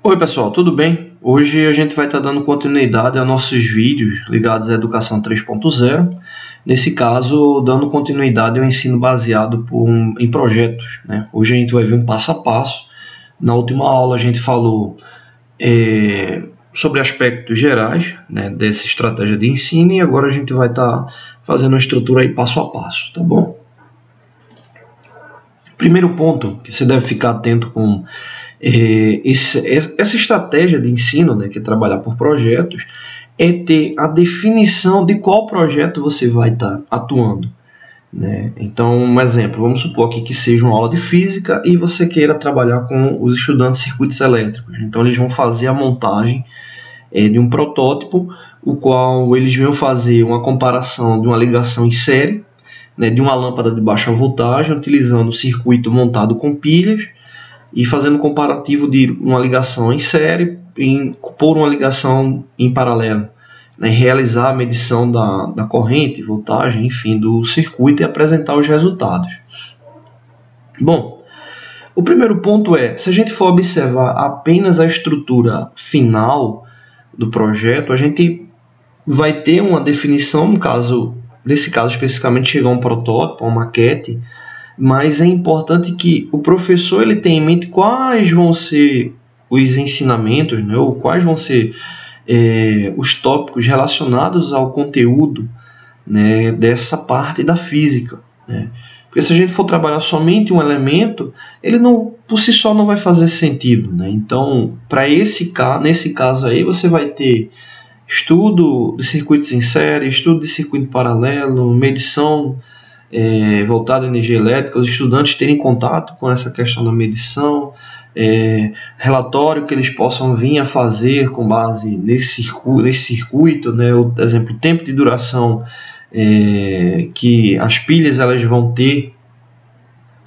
Oi pessoal, tudo bem? Hoje a gente vai estar dando continuidade aos nossos vídeos ligados à Educação 3.0. Nesse caso, dando continuidade ao ensino baseado em projetos, né? Hoje a gente vai ver um passo a passo. Na última aula a gente falou sobre aspectos gerais, né, dessa estratégia de ensino, e agora a gente vai estar fazendo uma estrutura aí passo a passo, tá bom? Primeiro ponto que você deve ficar atento com essa estratégia de ensino, né, que é trabalhar por projetos, é ter a definição de qual projeto você vai estar atuando, né? Então, um exemplo, vamos supor aqui que seja uma aula de física e você queira trabalhar com os estudantes de circuitos elétricos. Então, eles vão fazer a montagem de um protótipo, o qual eles vão fazer uma comparação de uma ligação em série, né, de uma lâmpada de baixa voltagem, utilizando o circuito montado com pilhas, e fazendo um comparativo de uma ligação em série por uma ligação em paralelo, né, realizar a medição da corrente, voltagem, enfim, do circuito e apresentar os resultados. Bom, o primeiro ponto é, se a gente for observar apenas a estrutura final do projeto, a gente vai ter uma definição, nesse caso especificamente chegar um protótipo, uma maquete, mas é importante que o professor ele tenha em mente quais vão ser os ensinamentos, né, ou quais vão ser os tópicos relacionados ao conteúdo, né, dessa parte da física, né? Porque se a gente for trabalhar somente um elemento, ele não, por si só não vai fazer sentido, né? Então, nesse caso aí, você vai ter estudo de circuitos em série, estudo de circuito paralelo, medição voltada à energia elétrica, os estudantes terem contato com essa questão da medição, relatório que eles possam vir a fazer com base nesse circuito, né, por exemplo, o tempo de duração que as pilhas elas vão ter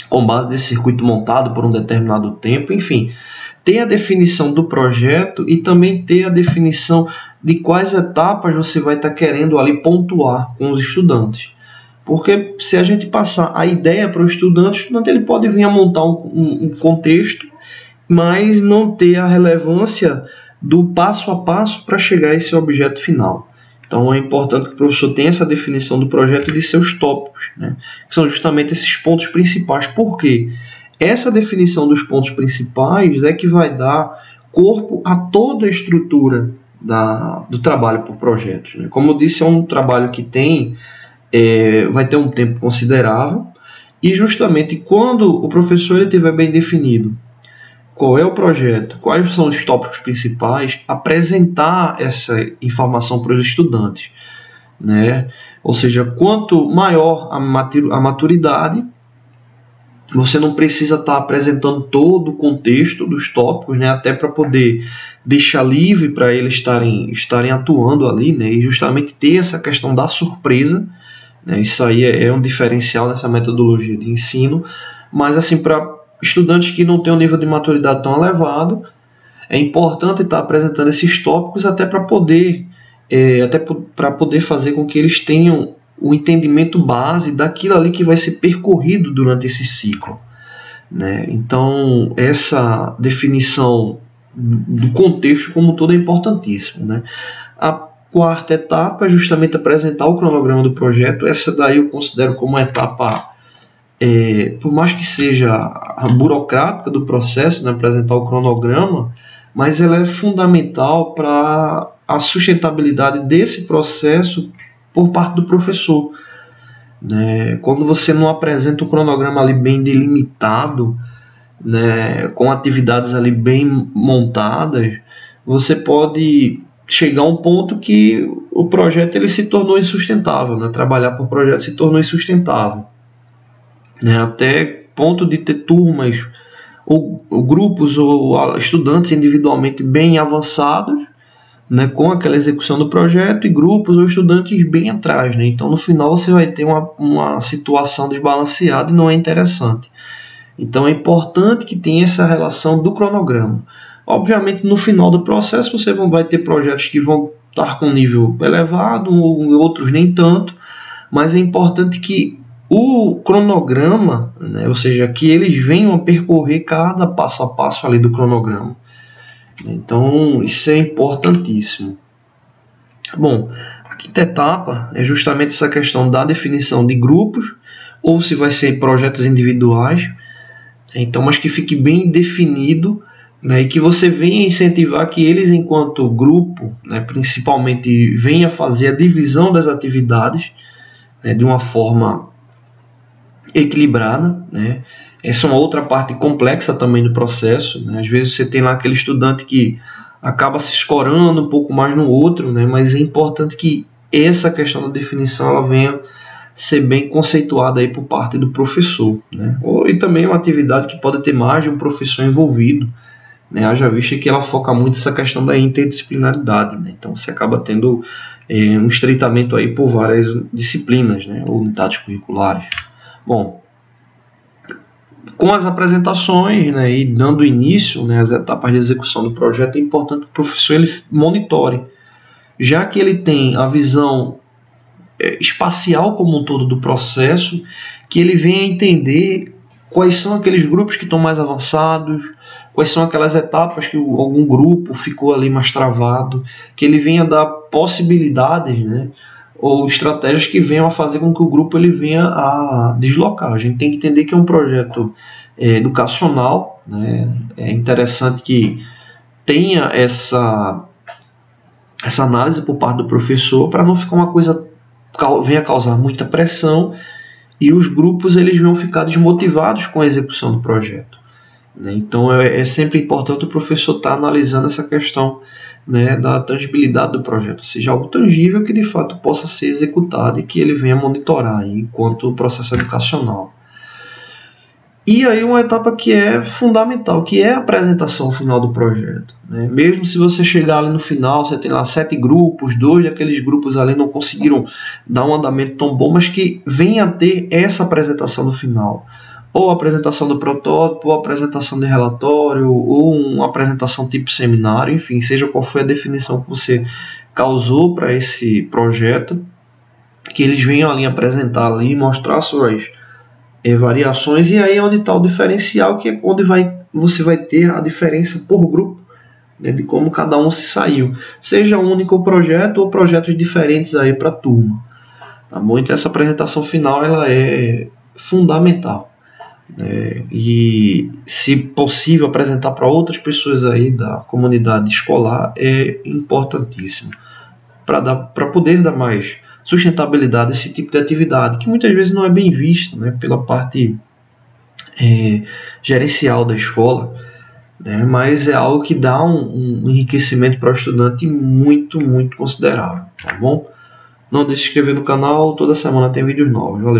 com base nesse circuito montado por um determinado tempo, enfim, ter a definição do projeto e também ter a definição de quais etapas você vai estar querendo ali pontuar com os estudantes. Porque se a gente passar a ideia para o estudante ele pode vir a montar um contexto, mas não ter a relevância do passo a passo para chegar a esse objeto final. Então é importante que o professor tenha essa definição do projeto e de seus tópicos, né, que são justamente esses pontos principais. Por quê? Essa definição dos pontos principais é que vai dar corpo a toda a estrutura do trabalho por projetos, né? Como eu disse, é um trabalho que vai ter um tempo considerável, e justamente quando o professor ele tiver bem definido qual é o projeto, quais são os tópicos principais, apresentar essa informação para os estudantes, né? Ou seja, quanto maior a maturidade, você não precisa estar apresentando todo o contexto dos tópicos, né, até para poder deixar livre para eles estarem atuando ali, né, e justamente ter essa questão da surpresa. Isso aí é um diferencial nessa metodologia de ensino, mas assim, para estudantes que não têm um nível de maturidade tão elevado, é importante estar apresentando esses tópicos até para poder fazer com que eles tenham o entendimento base daquilo ali que vai ser percorrido durante esse ciclo, né? Então, essa definição do contexto como um todo é importantíssimo, né? A quarta etapa é justamente apresentar o cronograma do projeto. Essa daí eu considero como uma etapa, por mais que seja a burocrática do processo, né, apresentar o cronograma, mas ela é fundamental para a sustentabilidade desse processo por parte do professor, né? Quando você não apresenta o cronograma ali bem delimitado, né, com atividades ali bem montadas, você pode chegar a um ponto que o projeto ele se tornou insustentável, né? Trabalhar por projeto se tornou insustentável, né? Até ponto de ter turmas ou grupos ou estudantes individualmente bem avançados, né, com aquela execução do projeto, e grupos ou estudantes bem atrás, né? Então no final você vai ter uma situação desbalanceada e não é interessante. Então é importante que tenha essa relação do cronograma. Obviamente, no final do processo, você vai ter projetos que vão estar com nível elevado, ou outros nem tanto, mas é importante que o cronograma, né, ou seja, que eles venham a percorrer cada passo a passo ali do cronograma. Então isso é importantíssimo. Bom, a quinta etapa é justamente essa questão da definição de grupos, ou se vai ser projetos individuais. Então, mas que fique bem definido, né, e que você venha incentivar que eles, enquanto grupo, né, principalmente, venha fazer a divisão das atividades, né, de uma forma equilibrada, né. Essa é uma outra parte complexa também do processo, né. Às vezes você tem lá aquele estudante que acaba se escorando um pouco mais no outro, né, mas é importante que essa questão da definição ela venha ser bem conceituada aí por parte do professor, né? E também uma atividade que pode ter mais de um professor envolvido, né? Haja vista que ela foca muito essa questão da interdisciplinaridade, né? Então você acaba tendo um estreitamento aí por várias disciplinas, né? Ou unidades curriculares. Bom, com as apresentações, né, e dando início, né, às etapas de execução do projeto, é importante que o professor ele monitore, já que ele tem a visão espacial como um todo do processo, que ele venha entender quais são aqueles grupos que estão mais avançados, quais são aquelas etapas que algum grupo ficou ali mais travado, que ele venha dar possibilidades, né, ou estratégias que venham a fazer com que o grupo ele venha a deslocar. A gente tem que entender que é um projeto educacional, né, é interessante que tenha essa análise por parte do professor para não ficar uma coisa venha causar muita pressão e os grupos eles vão ficar desmotivados com a execução do projeto, né? Então é sempre importante o professor estar analisando essa questão, né, da tangibilidade do projeto, ou seja, algo tangível que de fato possa ser executado e que ele venha monitorar aí, enquanto processo educacional. E aí uma etapa que é fundamental, que é a apresentação final do projeto, né? Mesmo se você chegar ali no final, você tem lá 7 grupos, 2 daqueles grupos ali não conseguiram dar um andamento tão bom, mas que venha a ter essa apresentação no final. Ou a apresentação do protótipo, ou a apresentação de relatório, ou uma apresentação tipo seminário, enfim, seja qual foi a definição que você causou para esse projeto, que eles venham ali apresentar ali, mostrar suas variações, e aí é onde está o diferencial, que é onde você vai ter a diferença por grupo, né, de como cada um se saiu, seja um único projeto ou projetos diferentes aí para a turma, tá bom? Então essa apresentação final ela é fundamental, né, e se possível apresentar para outras pessoas aí da comunidade escolar é importantíssimo, para poder dar mais sustentabilidade a esse tipo de atividade, que muitas vezes não é bem vista, né, pela parte gerencial da escola, né, mas é algo que dá um enriquecimento para o estudante muito, muito considerável, tá bom? Não deixe de se inscrever no canal, toda semana tem vídeos novos. Valeu!